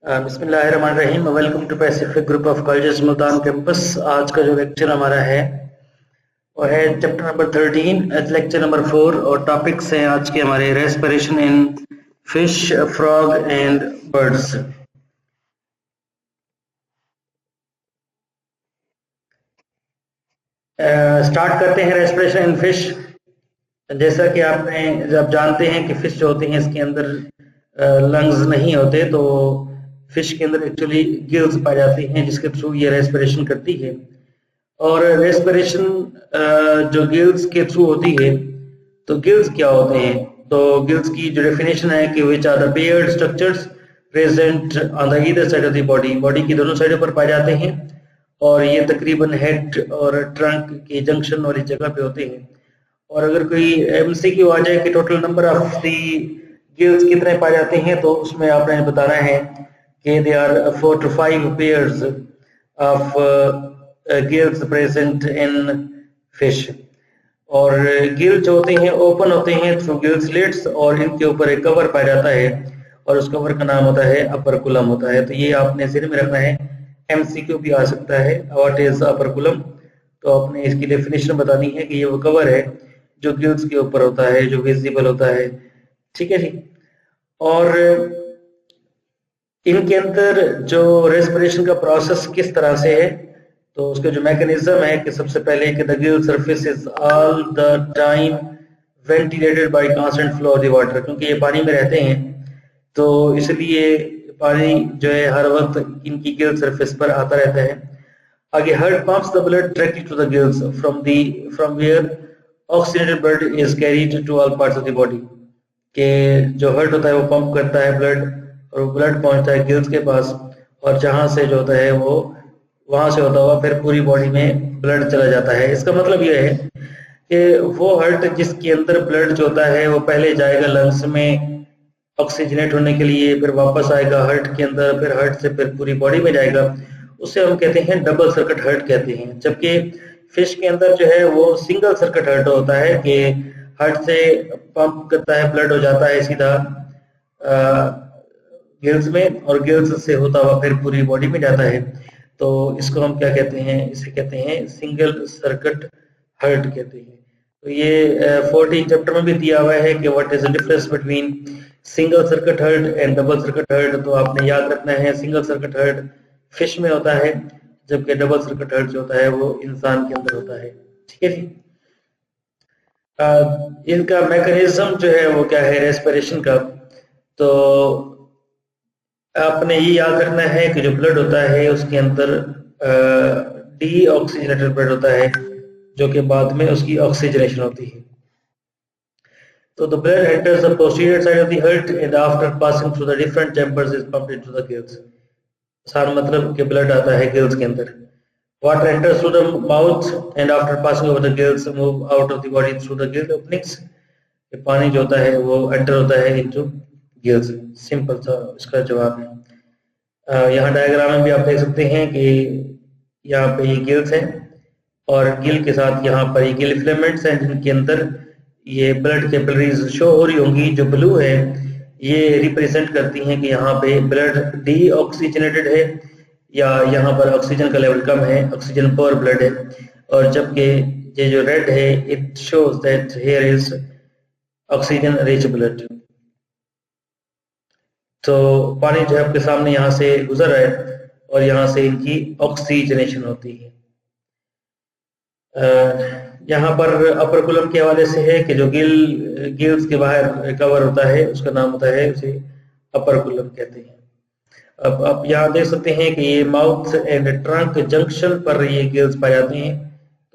बिस्मिल्लाहिर्रहमानिर्रहीम। Welcome to Pacific group of colleges Multan campus. आज का जो लेक्चर हमारा है वो है चैप्टर नंबर 13 लेक्चर नंबर 4 और टॉपिक्स हैं आज के हमारे respiration in fish, frog and birds. Start करते हैं रेस्पिरेशन इन फिश। जैसा कि आपने जब जानते हैं कि फिश जो होती हैं इसके अंदर लंग्स नहीं होते, तो फिश के अंदर एक्चुअली गिल्स पाई जाती हैं जिसके थ्रू ये रेस्पिरेशन करती है। और रेस्पिरेशन जो गिल्स के थ्रू होती है, तो गिल्स क्या होते हैं? तो गिल्स की जो डेफिनेशन है कि which are the paired structures present on the either side of the body की दोनों साइडों पर पाए जाते हैं और ये तकरीबन हेड और ट्रंक की जंक्शन वाली जगह पे होते हैं। और अगर कोई एमसीक्यू आ जाए कि total number of the gills कितने पाए जाते हैं, तो उसमें आपने बताना है कि they are 4 to 5 pairs of gills present in fish. और गिल जो होते हैं ओपन होते हैं थ्रू गिल स्लिट्स और इनके ऊपर एक कवर पाया जाता है और उस कवर का नाम होता है अपरकुलम होता है। तो ये आपने ज़हन में रखना है, एमसीक्यू भी आ सकता है, व्हाट इज अपरकुलम। तो आपने इसकी डेफिनेशन बतानी है कि ये वो कवर है जो गिल्स के ऊपर होता है, जो विजिबल होता है। ठीक है जी। और इनके अंदर जो रेस्पिरेशन का प्रोसेस किस तरह से है, तो उसका जो मैकेनिज्म है कि सबसे पहले कि the Gill surface is all the time ventilated bye constant flow of the water. क्योंकि ये पानी में रहते हैं तो इसलिए पानी जो है हर वक्त इनकी गिल सरफेस पर आता रहता है। आगे heart pumps the blood directly to the gills from where oxygenated blood is carried to all parts of the body. के जो हार्ट होता है वो पंप करता है ब्लड और वो ब्लड पहुंचता है गिल्स के पास, और जहां से जो होता है वो वहां से होता हुआ फिर पूरी बॉडी में ब्लड चला जाता है। इसका मतलब ये है कि वो हार्ट जिसके अंदर ब्लड जो होता है वो पहले जाएगा लंग्स में ऑक्सीजनेट होने के लिए, फिर वापस आएगा हार्ट के अंदर, फिर हार्ट से फिर पूरी बॉडी में जाएगा। उसे हम कहते हैं डबल सर्किट हार्ट कहते हैं। जबकि फिश के अंदर जो है वो सिंगल सर्किट हार्ट होता है कि हार्ट से पंप करता है, ब्लड हो जाता है सीधा गिल्स में और गिल्स से होता हुआ फिर पूरी बॉडी में जाता है। तो इसको हम क्या कहते हैं? इसे कहते हैं सिंगल सर्किट हार्ट कहते हैं। तो ये 14 चैप्टर में भी दिया हुआ है कि what is the difference between single circuit heart and double circuit heart. तो आपने याद रखना है सिंगल सर्किट हार्ट फिश में होता है, जबकि डबल सर्किट हार्ट जो होता है वो इंसान के अंदर होता है। ठीक है जी। इनका मैकेनिज्म जो है वो क्या है रेस्पिरेशन का? तो आपने ये याद रखना है कि जो ब्लड होता है उसके अंदर डीऑक्सीजनेटेड ब्लड होता है, जो कि बाद में उसकी ऑक्सीजनेशन होती है। तो the blood enters the posterior side of the heart and after passing through the different chambers is pumped into the gills. सारा मतलब कि ब्लड आता है गिल्स के अंदर। Water enters through the mouth and after passing over the gills move out of the body through the Gill openings. ये पानी जो होता है वो एंटर होता है इनटू गिल्स। सिंपल सा इसका जवाब है। यहाँ डायग्राम में भी आप देख सकते हैं कि यहाँ पे ये गिल्स हैं और गिल के साथ यहाँ पर ये गिल फिलामेंट्स हैं जिनके अंदर ये ब्लड कैपिलरीज शो हो रही होंगी। जो ब्लू है ये रिप्रेजेंट करती हैं कि यहाँ पे ब्लड डीऑक्सीजनेटेड है या यहाँ पर ऑक्सीजन का लेवल कम है, ऑक्सीजन पर ब्लड है। और जबकि ये जो रेड है it shows that here is oxygen rich blood. तो पानी जो है आपके सामने यहाँ से गुजर रहा है और यहाँ से इनकी ऑक्सीजनेशन होती है। यहाँ पर अपरकुलम के हवाले से है कि जो गिल्स के बाहर कवर होता है उसका नाम होता है, उसे अपरकुलम कहते हैं। अब आप यहाँ देख सकते हैं कि ये माउथ एंड ट्रंक जंक्शन पर ये गिल्स पाए जाते हैं।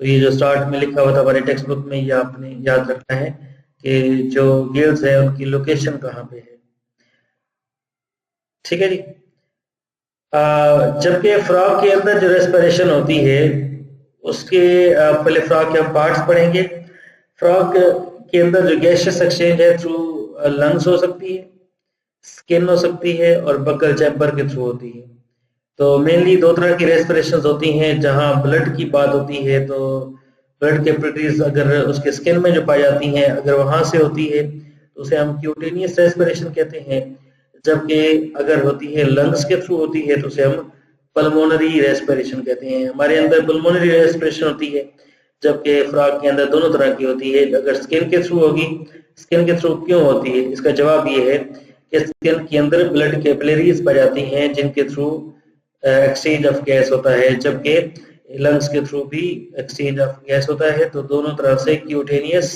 तो ये जो स्टार्ट में लिखा हुआ था हमारे टेक्स्ट बुक में, ये आपने याद रखना है कि जो गिल्स है उनकी लोकेशन कहाँ पे है। ठीक है जी। जबकि फ्रॉग के अंदर जो रेस्पिरेशन होती है उसके पहले फ्रॉग के हम पार्ट्स पढ़ेंगे। फ्रॉग के अंदर जो गैसियस एक्सचेंज है थ्रू लंग्स हो सकती है, स्किन हो सकती है और बकल चैम्बर के थ्रू होती है। तो मेनली दो तरह की रेस्पिरेशन होती हैं। जहां ब्लड की बात होती है तो ब्लड कैपिलरीज अगर उसके स्किन में जो पाई जाती हैं अगर वहां से होती है तो उसे हम क्यूटेनियस रेस्पिरेशन कहते हैं। जबकि अगर होती है लंग्स के थ्रू होती है तो उसे हम पल्मोनरी रेस्पिरेशन कहते हैं। हमारे अंदर पल्मोनरी रेस्पिरेशन होती है, जबकि फ्रॉग के अंदर दोनों तरह की होती है। अगर स्किन के थ्रू होगी, स्किन के थ्रू क्यों होती है, इसका जवाब ये है कि स्किन के अंदर ब्लड कैपिलरीज पाई जाती हैं जिनके थ्रू एक्सचेंज ऑफ गैस होता है, जबकि लंग्स के थ्रू भी एक्सचेंज ऑफ गैस होता है। तो दोनों तरह से क्यूटेनियस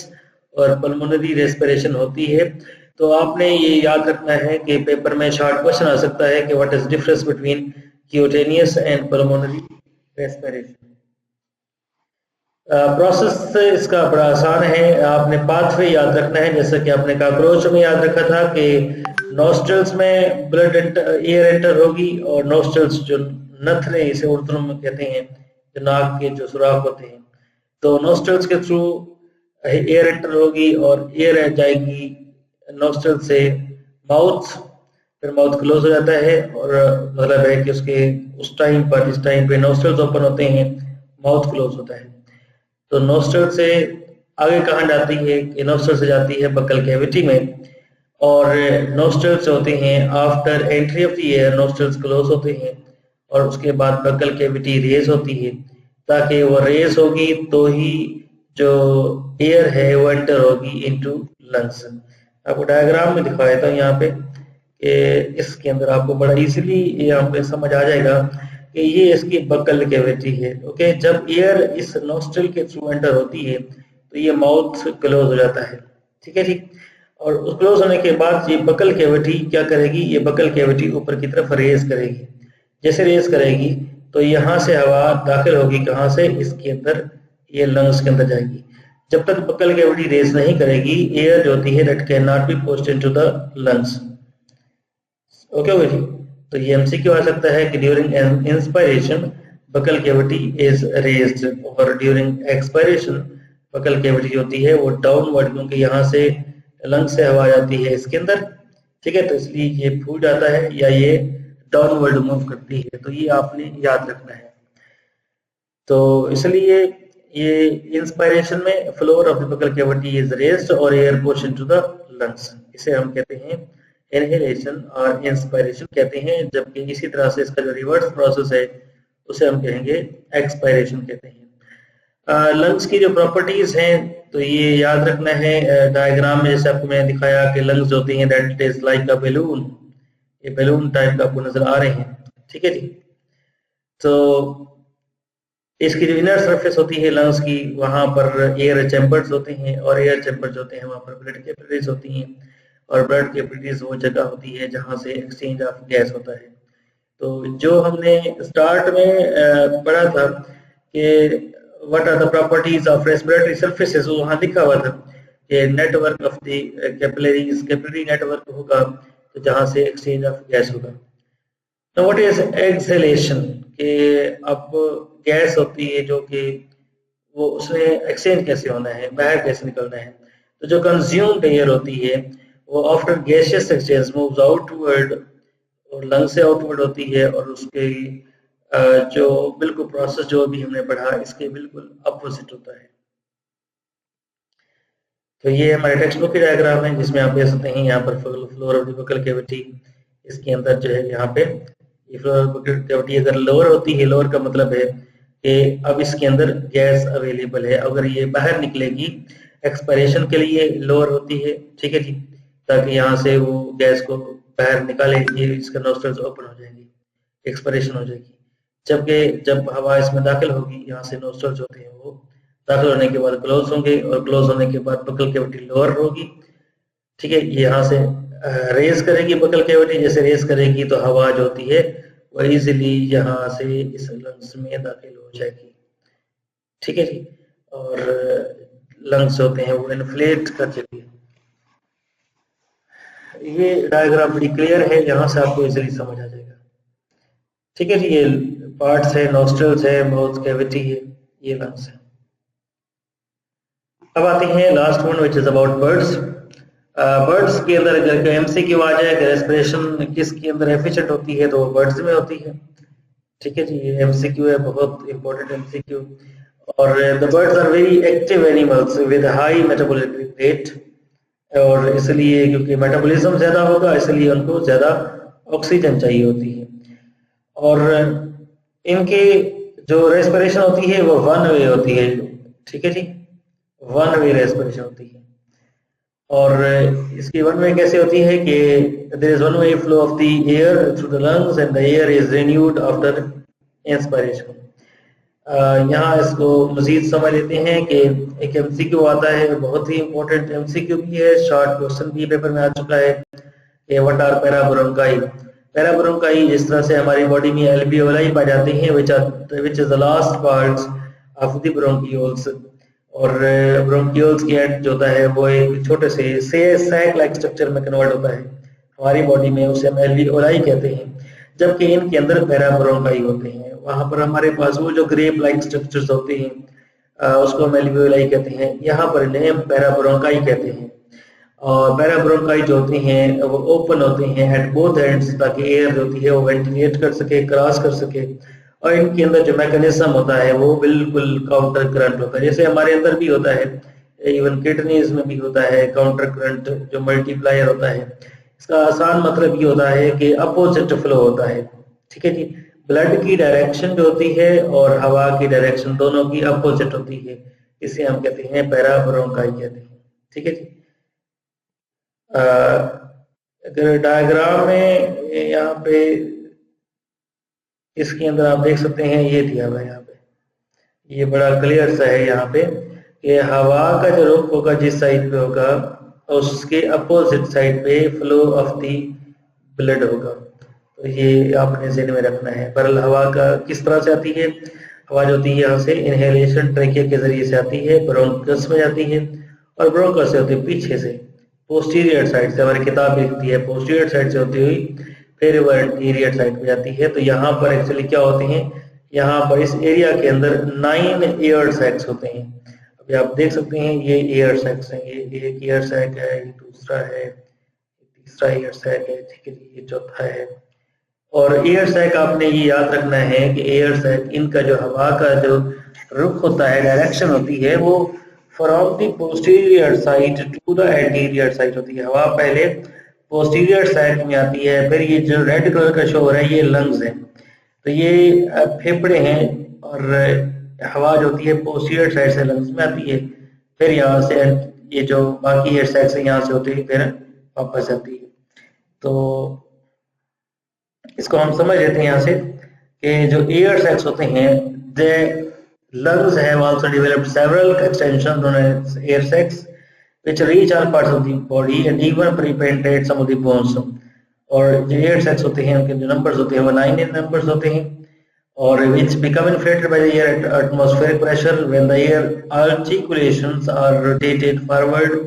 और पल्मोनरी रेस्पिरेशन होती है। तो आपने ये याद रखना है कि पेपर में शॉर्ट क्वेश्चन आ सकता है कि what is difference between cutaneous and pulmonary respiration. Process इसका बड़ा आसान है, आपने पाथवे याद रखना है। जैसा कि आपने कॉकरोच में याद रखा था कि नोस्ट्रल्स में ब्लड एयर एंटर होगी, और नोस्ट्रल्स जो नथने इसे उर्दू में कहते हैं, जो नाक के जो सुराख होते हैं, तो नोस्ट्रल्स के थ्रू एयर एंटर होगी और एयर जाएगी नोस्ट्रल से माउथ, फिर माउथ क्लोज हो जाता है। और मतलब है कि उसके उस टाइम पर, जिस टाइम पे नोस्ट्रल्स ओपन होते हैं, माउथ क्लोज होता है। तो नोस्ट्रल से आगे कहाँ जाती है कि नोस्ट्रल से जाती है बकल कैविटी में, और नोस्ट्रल्स होते हैं after entry of the air, nostrils close होते हैं और उसके बाद बकल कैविटी रेज होती है, ताकि वो रेज होगी तो ही जो एयर है वो एंटर होगी इनटू लंग्स। आपको डायग्राम में दिखा देता हूँ यहाँ पे कि इसके अंदर आपको बड़ा इजीली यहाँ पे समझ आ जाएगा कि ये इसकी बकल कैविटी है। ओके, जब एयर इस नोस्ट्रल के थ्रू एंटर होती है तो ये माउथ क्लोज हो जाता है, ठीक है जी। और उस क्लोज होने के बाद ये बकल कैविटी क्या करेगी, ये बकल कैविटी ऊपर की तरफ रेज करेगी। जैसे रेज करेगी तो यहाँ से हवा दाखिल होगी, कहाँ से, इसके अंदर, ये लंग्स के अंदर जाएगी। जब तक बकल कैविटी रेज नहीं करेगी, एयर जो होती है that can not be pushed into the lungs. Okay जी, तो ये एमसीक्यू आ सकता है कि during inspiration buccal cavity is raised, और ड्यूरिंग एक्सपायरेशन बकल कैविटी जो होती है वो डाउनवर्ड, क्योंकि यहाँ से लंग से हवा जाती है इसके अंदर, ठीक है, तो इसलिए ये फूल जाता है या ये डाउनवर्ड मूव करती है। तो ये आपने याद रखना है। तो इसलिए ये इंस्पायरेशन में floor of the buccal cavity is raised और air push into the lungs, इसे हम कहते हैं इनहेलेशन और इंस्पायरेशन कहते हैं। जबकि इसी तरह से इसका जो रिवर्स प्रोसेस है उसे हम कहेंगे एक्सपायरेशन कहते हैं। लंग्स की जो प्रॉपर्टीज हैं तो ये याद रखना है। डायग्राम में जैसे आपको मैंने दिखाया कि लंग्स होती हैं that is like a balloon, ये बैलून टाइप का आपको नजर आ रहे हैं, ठीक है जी। तो इसकी जो इनर सरफेस होती है लंग्स की, वहां पर एयर चैम्बर्स होते हैं, और एयर चैम्बर्स होते हैं वहां पर ब्लड कैपिलरीज होती हैं, और ब्लड कैपिलरीज वो जगह होती है जहां से एक्सचेंज ऑफ गैस होता है। तो जो हमने स्टार्ट में पढ़ा था कि what are the properties of respiratory surfaces, वहां लिखा हुआ था कि network of the capillaries, capillary network होगा तो जहां से एक्सचेंज ऑफ गैस होगा। तो व्हाट इज एक्सहेलेशन, कि अब गैस होती है जो कि वो उसमें एक्सचेंज कैसे होना है, बाहर कैसे निकलना है। तो जो कंज्यूम्ड एयर होती है वो after gaseous exchange moves outward, और लंग से आउटवर्ड होती है, और उसके जो बिल्कुल प्रोसेस जो अभी हमने पढ़ा इसके बिल्कुल अपोजिट होता है। तो ये हमारे टेक्स्ट बुक की डायग्राम है जिसमें आप देख सकते हैं यहाँ पर floor of the buccal cavity, इसके अंदर जो है यहाँ पे ये फ्लोर ऑफ बकल कैविटी अगर लोअर होती है, लोअर का मतलब है कि अब इसके अंदर गैस अवेलेबल है। अगर ये बाहर निकलेगी एक्सपायरेशन के लिए लोअर होती है, ठीक है जी, ताकि यहाँ से वो गैस को बाहर निकाले, ये इसका नोस्ट्रल्स ओपन हो जाएंगी, एक्सपायरेशन हो जाएगी। जबकि जब हवा इसमें दाखिल होगी, यहाँ से नोस्ट्रल्स होते हैं वो दाखिल होने के बाद क्लोज होंगे, और क्लोज होने के बाद बकल कैविटी लोअर होगी, ठीक है, ये यहाँ से रेज करेगी बकल कैविटी। जैसे रेज करेगी तो हवा जो होती है वो इजीली यहाँ से इस लंग्स में दाखिल हो जाएगी, ठीक है जी, और लंग्स होते हैं वो इन्फ्लेट कर देती है। ये डायग्राम बड़ी क्लियर है, यहाँ से आपको इजीली समझ आ जाएगा, ठीक है जी। ये पार्ट्स है, नोस्ट्रल्स है, माउथ कैविटी है, ये लंग्स है। अब आते हैं last one which is about birds. Birds के अंदर अगर एमसीक्यू आ जाए कि रेस्पिरेशन किसके अंदर एफिशिएंट होती है तो बर्ड्स में होती है, ठीक है जी। ये एमसीक्यू है, बहुत इंपॉर्टेंट एमसीक्यू। और the birds are very active animals with high metabolic rate, और इसलिए क्योंकि मेटाबॉलिज्म ज़्यादा होगा इसलिए उनको ज़्यादा ऑक्सीजन चाहिए होती है। और इनके जो रेस्पिरेशन होती है वो वन वे होती है, ठीक है जी, वन वे रेस्पिरेशन होती है। और इसकी वन वे कैसे होती है कि there is one way flow of the air through the lungs and the air is renewed after inspiration. यहाँ इसको मजीद समझ लेते हैं कि एक एमसीक्यू आता है, बहुत ही इंपॉर्टेंट एमसीक्यू भी है, शॉर्ट क्वेश्चन भी पेपर में आ चुका है कि व्हाट आर पैराब्रोंकाई। पैराब्रोंकाई जिस तरह से हमारी बॉडी में एल्वियोलाई पाए जाते हैं which is the last parts of the bronchioles. और ब्रोंकियोल्स की एंड जो होता है वो एक छोटे से सैक लाइक स्ट्रक्चर में कन्वर्ट होता है हमारी बॉडी में, उसे हम एल्वियोलाई कहते हैं। जबकि इनके अंदर पैराब्रोंकाई होते हैं, वहां पर हमारे पास वो जो ग्रेप लाइक स्ट्रक्चर्स होते हैं उसको हम एल्वियोलाई कहते हैं, यहाँ पर इन्हें पैराब्रोंकाई कहते हैं। और पैराब्रोंकाई जो होते हैं वो ओपन होते हैं एट बोथ एंड्स ताकि एयर जो होती है वो वेंटिलेट कर सके, क्रॉस कर सके। और इनके अंदर जो मैकेनिज्म होता है वो बिल्कुल काउंटर करंट होता है, जैसे हमारे अंदर भी होता है, इवन किडनीज में भी होता है काउंटर करंट जो मल्टीप्लायर होता है। इसका आसान मतलब ये होता है कि अपोजिट फ्लो होता है, ठीक है जी। ब्लड की डायरेक्शन जो होती है और हवा की डायरेक्शन दोनों की अपोजिट होती है, इसे हम कहते हैं पैराब्रोंकाई कहते हैं, ठीक है जी। अगर डायग्राम में यहाँ पे इसके अंदर आप देख सकते हैं, ये दिया हुआ है यहाँ पे, ये बड़ा क्लियर सा है यहाँ पे कि हवा का जो रुख होगा जिस साइड पे होगा उसके अपोजिट साइड पे फ्लो ऑफ दी ब्लड होगा। तो ये आपने ज़हन में रखना है। बहरहाल हवा का किस तरह से आती है, हवा जो होती है यहाँ से इनहेलेशन ट्रेकिया के जरिए से आती है, ब्रोंकस में जाती है और ब्रोंकस से होती है पीछे से पोस्टीरियर साइड से, हमारी किताब लिखती है पोस्टीरियर साइड से होती हुई फिर वो एंटीरियर साइड पे जाती है। तो यहाँ पर एक्चुअली क्या होते हैं, यहाँ पर इस एरिया के अंदर 9 एयर सैक्स होते हैं। अभी आप देख सकते हैं ये एयर सैक्स हैं, ये एक एयर सैक है, ये दूसरा है, तीसरा एयर सैक है, ठीक है, ये चौथा है। और एयर सैक आपने ये याद रखना है कि एयर सैक इनका जो हवा का जो रुख होता है, डायरेक्शन होती है, वो from the posterior side to the anterior side होती है। हवा पहले पोस्टीरियर सैक में आती है, फिर ये जो रेड कलर का शो हो रहा है ये लंग्स है, तो ये फेफड़े हैं और हवा जो होती है पोस्टीरियर साइड से लंग्स में आती है, फिर यहाँ से ये जो बाकी एयर सैक्स है यहाँ से होती है फिर वापस आती है। तो इसको हम समझ लेते हैं यहाँ से कि जो एयर सैक्स होते हैं दे lungs have also developed several extensions known as air sacs which reach all parts of the body and even penetrate some of the bones। और जो एयर सैक्स होते हैं उनके जो नंबर्स होते हैं वो 9 नंबर्स होते हैं और which become inflated by the air at atmospheric pressure when the air articulations are rotated forward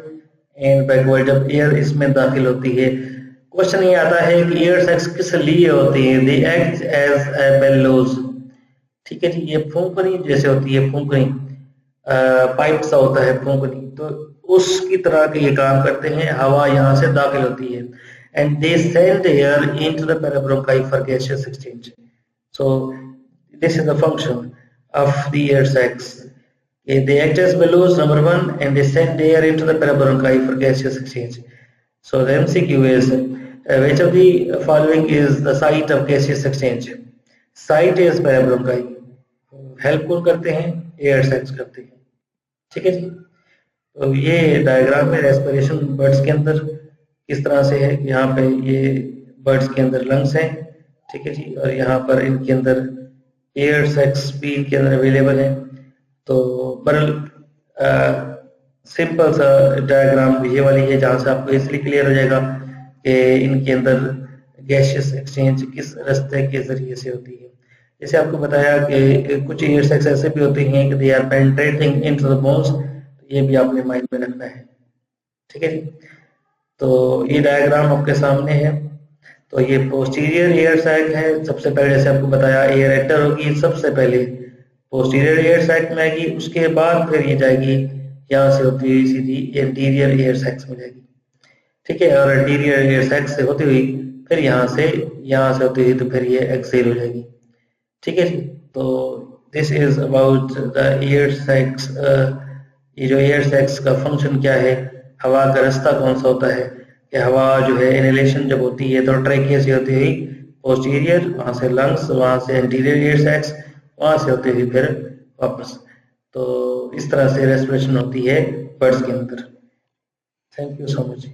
and backward। जब एयर इसमें दाखिल होती है, क्वेश्चन ये आता है कि एयर सैक्स किस लिए होती है, they act as a bellows, ठीक है जी। ये फूंकनी जैसे होती है, फूंकनी पाइप सा होता है फूंकनी, तो उसकी तरह के ये काम करते हैं। हवा यहाँ से दाखिल होती है and they send air into the parabronchi for gaseous exchange. So this is the function of the air sacs. They act as bellows number 1 and they send air into the parabronchi for gaseous exchange. So the MCQ is which of the following is the site of gaseous exchange? Site is parabronchi। Help कौन करते हैं, air sacs करते हैं, ठीक है जी। तो ये diagram में रेस्पिरेशन बर्ड्स के अंदर किस तरह से है, यहाँ पे ये बर्ड्स के अंदर लंग्स हैं, ठीक है जी, और यहाँ पर इनके अंदर एयर सैक्स भी इनके अंदर अवेलेबल है। तो बहरहाल सिंपल सा डायग्राम ये वाली है जहाँ से आपको इसलिए क्लियर हो जाएगा कि इनके अंदर गैसियस एक्सचेंज किस रास्ते के जरिए से होती है। जैसे आपको बताया कि कुछ एयर सैक्स ऐसे भी होते हैं कि they are penetrating into the bones, तो ये भी आपने माइंड में रखना है, ठीक है जी। तो ये डायग्राम आपके सामने है। तो ये पोस्टीरियर एयर सैक है, सबसे पहले जैसे आपको बताया एयर एंटर होगी, सबसे पहले पोस्टीरियर एयर सैक में आएगी, उसके बाद फिर ये जाएगी यहाँ से होती हुई सीधी एंटीरियर एयर सैक्स में जाएगी, ठीक है। और एंटीरियर एयर सैक्स से होती हुई फिर यहाँ से होती हुई तो फिर ये एक्सेल हो जाएगी, ठीक है जी। तो this is about the air sacs. ये जो एयर सैक्स का फंक्शन क्या है हवा का रास्ता कौन सा होता है, कि हवा जो है इनहेलेशन जब होती है तो ट्रैकिया से होती हुई पोस्टीरियर, वहां से लंग्स, वहां से एंटीरियर ईयर सैक्स, वहां से होती हुई फिर वापस। तो इस तरह से रेस्पिरेशन होती है बर्ड्स के अंदर। Thank you so much.